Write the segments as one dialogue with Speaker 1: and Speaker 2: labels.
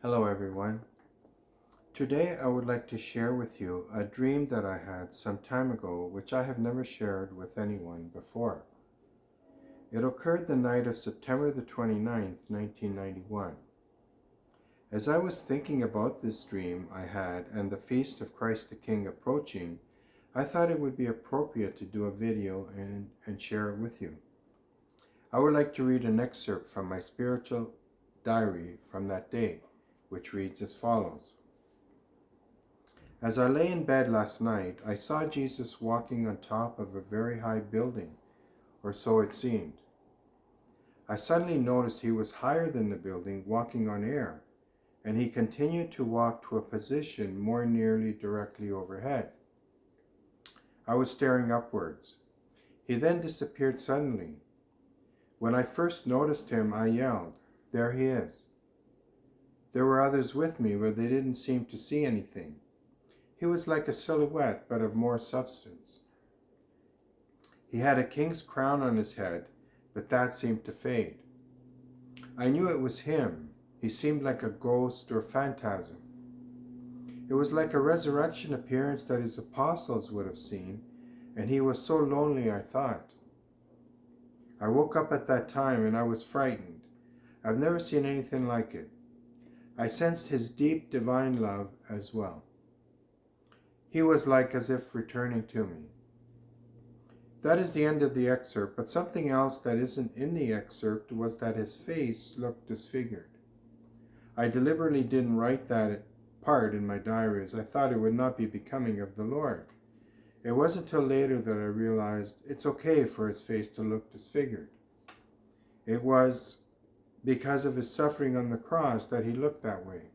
Speaker 1: Hello everyone. Today I would like to share with you a dream that I had some time ago which I have never shared with anyone before. It occurred the night of September the 29th, 1991. As I was thinking about this dream I had and the Feast of Christ the King approaching, I thought it would be appropriate to do a video and share it with you. I would like to read an excerpt from my spiritual diary from that day, which reads as follows. As I lay in bed last night, I saw Jesus walking on top of a very high building, or so it seemed. I suddenly noticed he was higher than the building, walking on air, and he continued to walk to a position more nearly directly overhead. I was staring upwards. He then disappeared suddenly. When I first noticed him, I yelled, "There he is." There were others with me, but they didn't seem to see anything. He was like a silhouette, but of more substance. He had a king's crown on his head, but that seemed to fade. I knew it was him. He seemed like a ghost or phantasm. It was like a resurrection appearance that his apostles would have seen, and he was so lonely, I thought. I woke up at that time and I was frightened. I've never seen anything like it. I sensed his deep divine love as well. He was like as if returning to me. That is the end of the excerpt, but something else that isn't in the excerpt was that his face looked disfigured. I deliberately didn't write that part in my diary as I thought it would not be becoming of the Lord. It wasn't until later that I realized it's okay for his face to look disfigured. It was because of his suffering on the cross that he looked that way.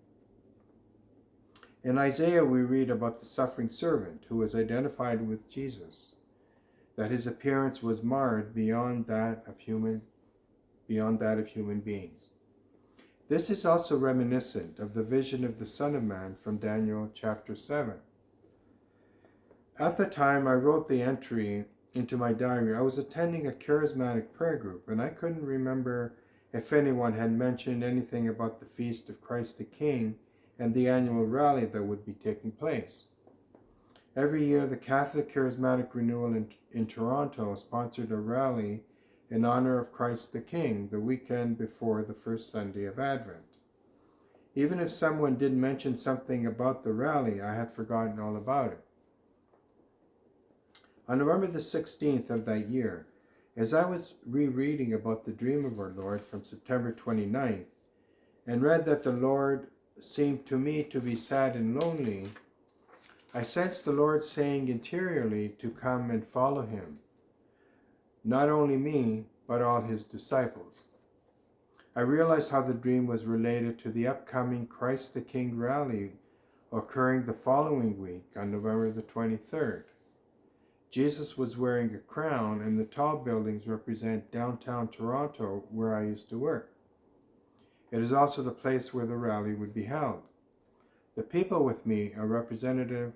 Speaker 1: In Isaiah we read about the suffering servant who was identified with Jesus, that his appearance was marred beyond that of human beings. This is also reminiscent of the vision of the Son of Man from Daniel chapter 7. At the time I wrote the entry into my diary, I was attending a charismatic prayer group, and I couldn't remember if anyone had mentioned anything about the Feast of Christ the King and the annual rally that would be taking place. Every year, the Catholic Charismatic Renewal in Toronto sponsored a rally in honor of Christ the King the weekend before the first Sunday of Advent. Even if someone did mention something about the rally, I had forgotten all about it. On November the 16th of that year, as I was rereading about the dream of our Lord from September 29th, and read that the Lord seemed to me to be sad and lonely, I sensed the Lord saying interiorly to come and follow him. Not only me, but all his disciples. I realized how the dream was related to the upcoming Christ the King rally occurring the following week on November the 23rd. Jesus was wearing a crown, and the tall buildings represent downtown Toronto, where I used to work. It is also the place where the rally would be held. The people with me are representative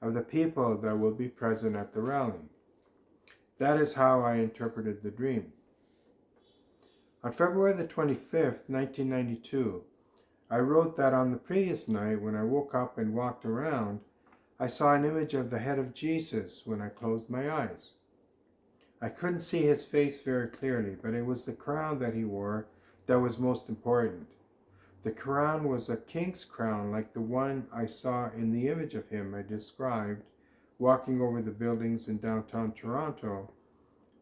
Speaker 1: of the people that will be present at the rally. That is how I interpreted the dream. On February the 25th, 1992, I wrote that on the previous night when I woke up and walked around, I saw an image of the head of Jesus when I closed my eyes. I couldn't see his face very clearly, but it was the crown that he wore that was most important. The crown was a king's crown like the one I saw in the image of him I described walking over the buildings in downtown Toronto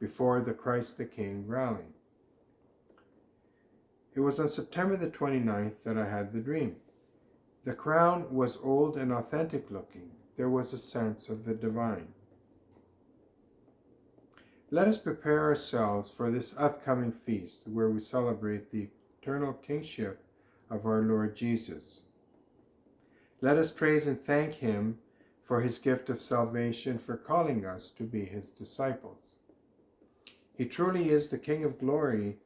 Speaker 1: before the Christ the King rally. It was on September the 29th that I had the dream. The crown was old and authentic looking. There was a sense of the divine. Let us prepare ourselves for this upcoming feast where we celebrate the eternal kingship of our Lord Jesus. Let us praise and thank him for his gift of salvation, for calling us to be his disciples. He truly is the King of glory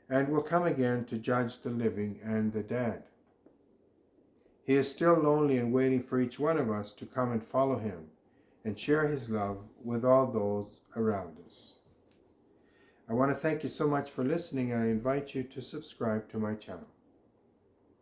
Speaker 1: and will come again to judge the living and the dead. He is still lonely and waiting for each one of us to come and follow him and share his love with all those around us. I want to thank you so much for listening, and I invite you to subscribe to my channel.